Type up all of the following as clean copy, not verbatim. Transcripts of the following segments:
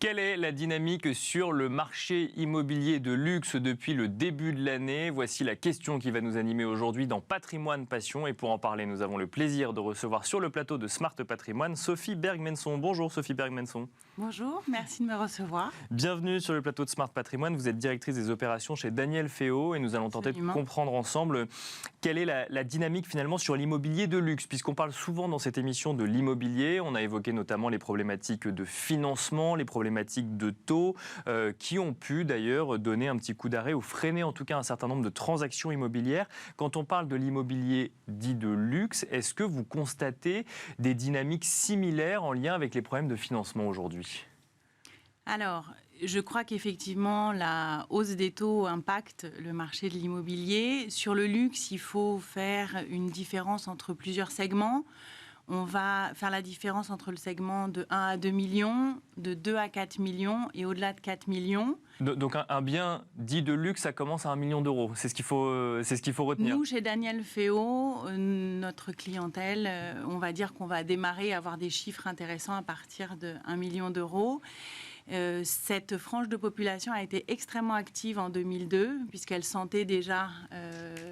Quelle est la dynamique sur le marché immobilier de luxe depuis le début de l'année? Voici la question qui va nous animer aujourd'hui dans Patrimoine Passion. Et pour en parler, nous avons le plaisir de recevoir sur le plateau de Smart Patrimoine Sophie Berg-Menson. Bonjour Sophie Berg-Menson. Bonjour, merci de me recevoir. Bienvenue sur le plateau de Smart Patrimoine. Vous êtes directrice des opérations chez Daniel Féo et nous allons tenter de comprendre ensemble quelle est la dynamique finalement sur l'immobilier de luxe. Puisqu'on parle souvent dans cette émission de l'immobilier, on a évoqué notamment les problématiques de financement, les problématiques de taux qui ont pu d'ailleurs donner un petit coup d'arrêt ou freiner en tout cas un certain nombre de transactions immobilières. Quand on parle de l'immobilier dit de luxe, est-ce que vous constatez des dynamiques similaires en lien avec les problèmes de financement aujourd'hui ? Alors, je crois qu'effectivement, la hausse des taux impacte le marché de l'immobilier. Sur le luxe, il faut faire une différence entre plusieurs segments. On va faire la différence entre le segment de 1 à 2 millions, de 2 à 4 millions et au-delà de 4 millions. Donc un bien dit de luxe, ça commence à 1 million d'euros. C'est ce qu'il faut retenir. Nous, chez Daniel Féo, notre clientèle, on va dire qu'on va démarrer à avoir des chiffres intéressants à partir de 1 million d'euros. Cette frange de population a été extrêmement active en 2002, puisqu'elle sentait déjà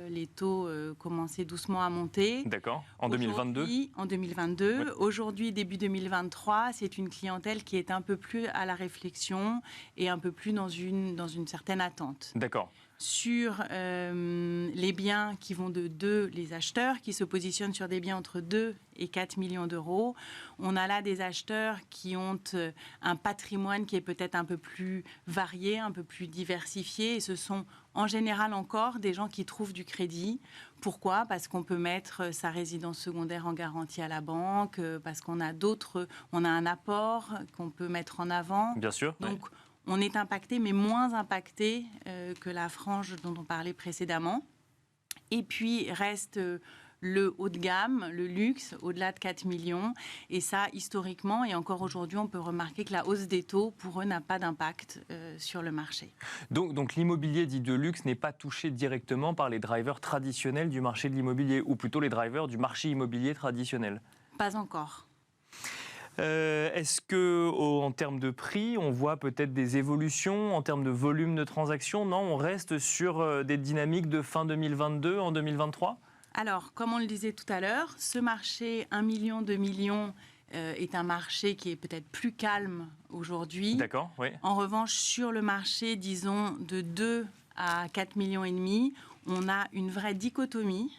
les taux commencer doucement à monter. D'accord. En 2022 ? En 2022. Ouais. Aujourd'hui, début 2023, c'est une clientèle qui est un peu plus à la réflexion et un peu plus dans une certaine attente. D'accord. Sur les biens qui vont les acheteurs qui se positionnent sur des biens entre 2 et 4 millions d'euros, on a là des acheteurs qui ont un patrimoine qui est peut-être un peu plus varié, un peu plus diversifié, et ce sont en général encore des gens qui trouvent du crédit. Pourquoi ? Parce qu'on peut mettre sa résidence secondaire en garantie à la banque, parce qu'on a on a un apport qu'on peut mettre en avant. Bien sûr. Donc, on est impacté, mais moins impacté que la frange dont on parlait précédemment. Et puis, reste le haut de gamme, le luxe, au-delà de 4 millions. Et ça, historiquement, et encore aujourd'hui, on peut remarquer que la hausse des taux, pour eux, n'a pas d'impact sur le marché. Donc l'immobilier dit de luxe n'est pas touché directement par les drivers traditionnels du marché de l'immobilier, ou plutôt les drivers du marché immobilier traditionnel ? Pas encore. Est-ce qu'en termes de prix, on voit peut-être des évolutions en termes de volume de transactions ? Non, on reste sur des dynamiques de fin 2022 en 2023 ? Alors, comme on le disait tout à l'heure, ce marché 1 million, 2 millions est un marché qui est peut-être plus calme aujourd'hui. D'accord, oui. En revanche, sur le marché, disons, de 2 à 4 millions et demi, on a une vraie dichotomie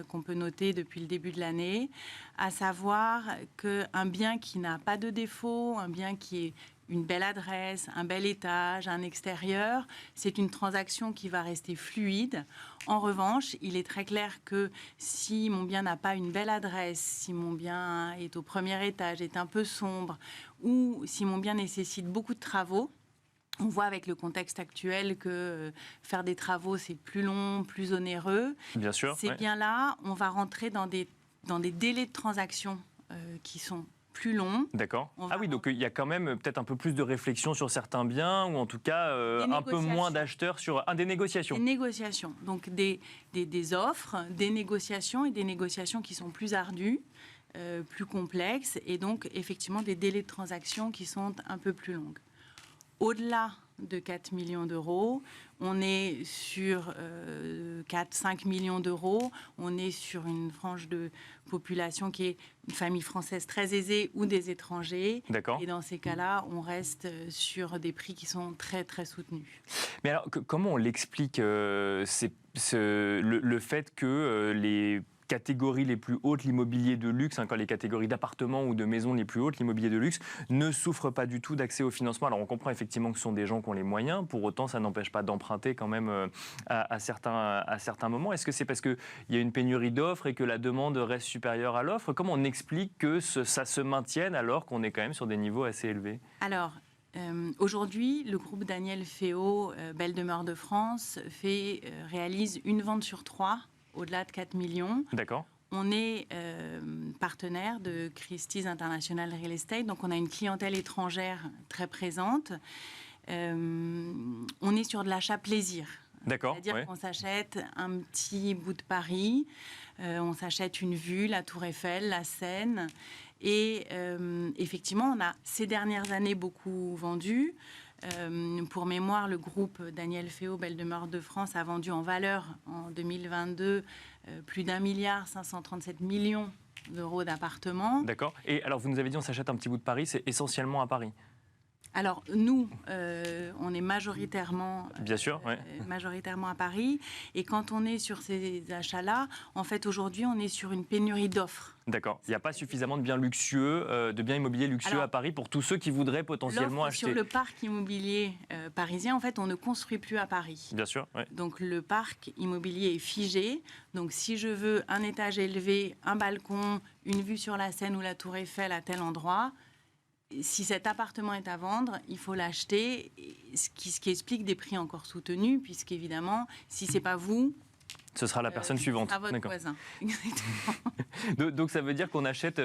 qu'on peut noter depuis le début de l'année, à savoir qu'un bien qui n'a pas de défaut, un bien qui est une belle adresse, un bel étage, un extérieur, c'est une transaction qui va rester fluide. En revanche, il est très clair que si mon bien n'a pas une belle adresse, si mon bien est au premier étage, est un peu sombre, ou si mon bien nécessite beaucoup de travaux, on voit avec le contexte actuel que faire des travaux, c'est plus long, plus onéreux. Bien sûr. Ces biens-là, on va rentrer dans des délais de transaction qui sont plus longs. D'accord. Ah oui, donc il y a quand même peut-être un peu plus de réflexion sur certains biens, ou en tout cas un peu moins d'acheteurs sur des négociations. Des négociations, donc des offres, des négociations, et des négociations qui sont plus ardues, plus complexes, et donc effectivement des délais de transaction qui sont un peu plus longs. Au-delà de 4 millions d'euros, on est sur 4-5 millions d'euros. On est sur une frange de population qui est une famille française très aisée ou des étrangers. D'accord. Et dans ces cas-là, on reste sur des prix qui sont très, très soutenus. Mais alors, comment on l'explique le fait que les catégories les plus hautes, l'immobilier de luxe, quand les catégories d'appartements ou de maisons les plus hautes, l'immobilier de luxe, ne souffrent pas du tout d'accès au financement. Alors on comprend effectivement que ce sont des gens qui ont les moyens, pour autant ça n'empêche pas d'emprunter quand même à certains moments. Est-ce que c'est parce qu'il y a une pénurie d'offres et que la demande reste supérieure à l'offre ? Comment on explique que ça se maintienne alors qu'on est quand même sur des niveaux assez élevés ? Alors, aujourd'hui, le groupe Daniel Féo, Belle Demeure de France, réalise une vente sur 3 au-delà de 4 millions. D'accord. On est partenaire de Christie's International Real Estate, donc on a une clientèle étrangère très présente. On est sur de l'achat plaisir. D'accord. C'est-à-dire qu'on s'achète un petit bout de Paris, on s'achète une vue, la Tour Eiffel, la Seine. Et effectivement, on a ces dernières années beaucoup vendu. Pour mémoire, le groupe Daniel Féault, Belle Demeure de France, a vendu en valeur en 2022 plus d'1,537 milliard d'euros d'appartements. D'accord. Et alors, vous nous avez dit on s'achète un petit bout de Paris, c'est essentiellement à Paris? Alors, nous, on est majoritairement, Bien sûr, ouais. majoritairement à Paris. Et quand on est sur ces achats-là, en fait, aujourd'hui, on est sur une pénurie d'offres. D'accord. Il n'y a pas suffisamment de biens luxueux, de biens immobiliers luxueux à Paris pour tous ceux qui voudraient potentiellement acheter. Sur le parc immobilier parisien, en fait, on ne construit plus à Paris. Bien sûr, ouais. Donc, le parc immobilier est figé. Donc, si je veux un étage élevé, un balcon, une vue sur la Seine ou la Tour Eiffel à tel endroit, si cet appartement est à vendre, il faut l'acheter, ce qui explique des prix encore soutenus, puisqu'évidemment, si ce n'est pas vous... Ce sera la personne suivante. À votre voisin. Donc ça veut dire qu'on achète,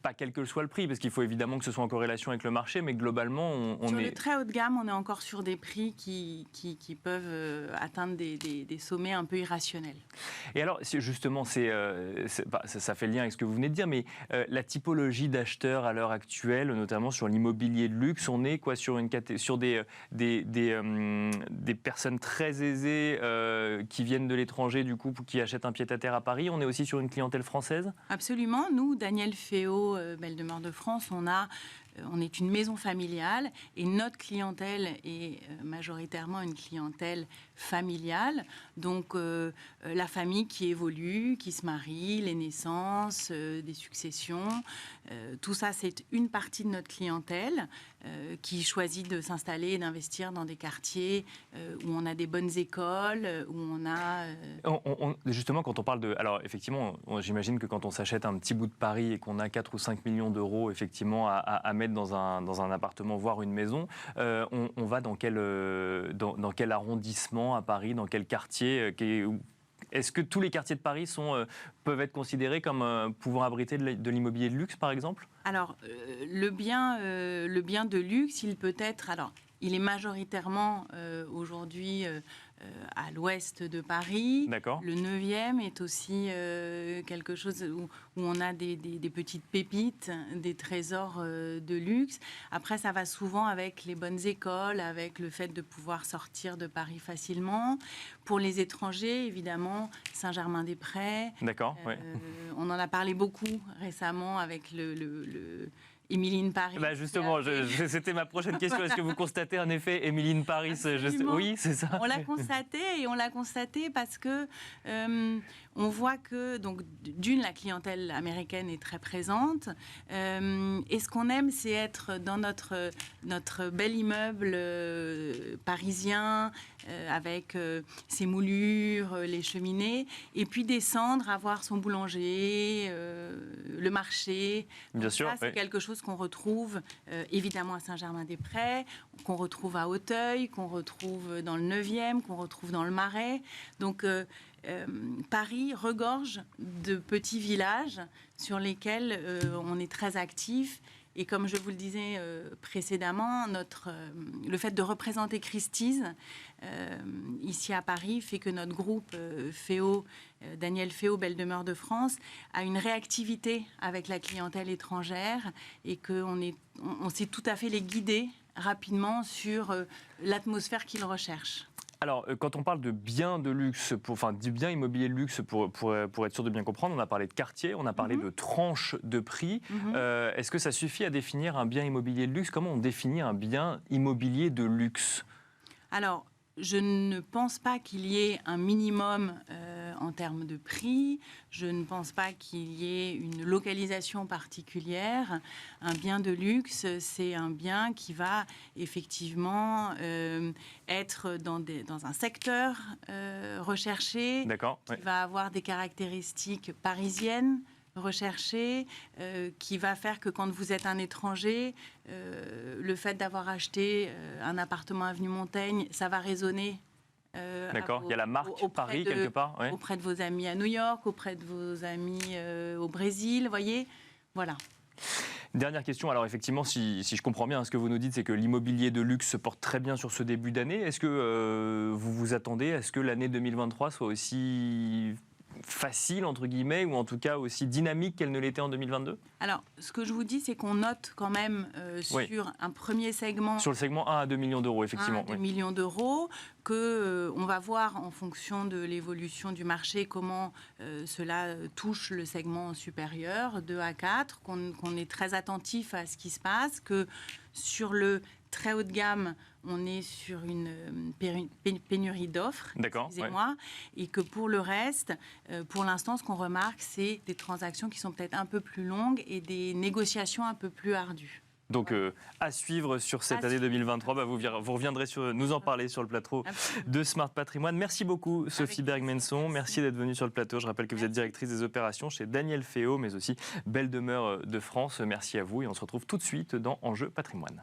pas quel que soit le prix, parce qu'il faut évidemment que ce soit en corrélation avec le marché, mais globalement, on sur est... le très haut de gamme, on est encore sur des prix qui peuvent atteindre des sommets un peu irrationnels. Et alors, justement, ça fait lien avec ce que vous venez de dire, mais la typologie d'acheteurs à l'heure actuelle, notamment sur l'immobilier de luxe, on est quoi, sur des personnes très aisées qui viennent de l'étranger, du coup, qui achètent un pied-à-terre à Paris. On est aussi sur une clientèle française? Absolument. Nous, Daniel Féault, Belle Demeure de France, on est une maison familiale et notre clientèle est majoritairement une clientèle familiale. Donc, la famille qui évolue, qui se marie, les naissances, des successions. Tout ça, c'est une partie de notre clientèle qui choisit de s'installer et d'investir dans des quartiers où on a des bonnes écoles, où on a... Justement, quand on parle de... Alors, effectivement, j'imagine que quand on s'achète un petit bout de Paris et qu'on a 4 ou 5 millions d'euros, effectivement, à mettre dans un appartement, voire une maison, on va dans quel arrondissement à Paris, dans quel quartier est-ce que tous les quartiers de Paris peuvent être considérés comme pouvant abriter de l'immobilier de luxe, par exemple? Alors, le bien de luxe, il peut être... Alors, il est majoritairement aujourd'hui à l'ouest de Paris. D'accord. Le 9e est aussi quelque chose où on a des petites pépites, des trésors de luxe. Après, ça va souvent avec les bonnes écoles, avec le fait de pouvoir sortir de Paris facilement. Pour les étrangers, évidemment, Saint-Germain-des-Prés. D'accord, oui. On en a parlé beaucoup récemment avec Émilie in Paris. Justement, c'était ma prochaine question. Est-ce que vous constatez un effet Émilie in Paris? Oui, c'est ça. On l'a constaté parce que on voit que, donc, d'une, la clientèle américaine est très présente. Et ce qu'on aime, c'est être dans notre bel immeuble parisien avec ses moulures, les cheminées, et puis descendre, avoir son boulanger, le marché. Bien sûr. Ça, c'est quelque chose qu'on retrouve évidemment à Saint-Germain-des-Prés, qu'on retrouve à Auteuil, qu'on retrouve dans le 9e, qu'on retrouve dans le Marais. Donc, Paris regorge de petits villages sur lesquels on est très actif. Et comme je vous le disais précédemment, le fait de représenter Christie's ici à Paris fait que notre groupe Féault, Daniel Féault, Belle Demeure de France, a une réactivité avec la clientèle étrangère et qu'on sait tout à fait les guider rapidement sur l'atmosphère qu'ils recherchent. Alors, quand on parle de biens de luxe, du bien immobilier de luxe, pour être sûr de bien comprendre, on a parlé de quartier, on a parlé de tranches de prix. Est-ce que ça suffit à définir un bien immobilier de luxe? Comment on définit un bien immobilier de luxe? Alors, je ne pense pas qu'il y ait un minimum en termes de prix. Je ne pense pas qu'il y ait une localisation particulière. Un bien de luxe, c'est un bien qui va effectivement être dans un secteur recherché, qui va avoir des caractéristiques parisiennes recherché, qui va faire que quand vous êtes un étranger, le fait d'avoir acheté un appartement avenue Montaigne, ça va résonner. D'accord, il y a la marque Paris quelque part. Ouais. Auprès de vos amis à New York, auprès de vos amis au Brésil, voyez, voilà. Dernière question, alors effectivement, si je comprends bien, ce que vous nous dites, c'est que l'immobilier de luxe se porte très bien sur ce début d'année. Est-ce que vous vous attendez à ce que l'année 2023 soit aussi facile, entre guillemets, ou en tout cas aussi dynamique qu'elle ne l'était en 2022 ? Alors, ce que je vous dis, c'est qu'on note quand même sur un premier segment... Sur le segment 1 à 2 millions d'euros, effectivement. 1 à 2 millions d'euros, qu'on va voir en fonction de l'évolution du marché comment cela touche le segment supérieur, 2 à 4, qu'on est très attentif à ce qui se passe, que sur le très haut de gamme, on est sur une pénurie d'offres, excusez-moi, et que pour le reste, pour l'instant, ce qu'on remarque, c'est des transactions qui sont peut-être un peu plus longues et des négociations un peu plus ardues. Donc à suivre sur cette année 2023, vous reviendrez nous en parler sur le plateau de Smart Patrimoine. Merci beaucoup Sophie Berg-Menson, merci d'être venue sur le plateau. Je rappelle que vous êtes directrice des opérations chez Daniel Féault, mais aussi Belle Demeure de France. Merci à vous et on se retrouve tout de suite dans Enjeu Patrimoine.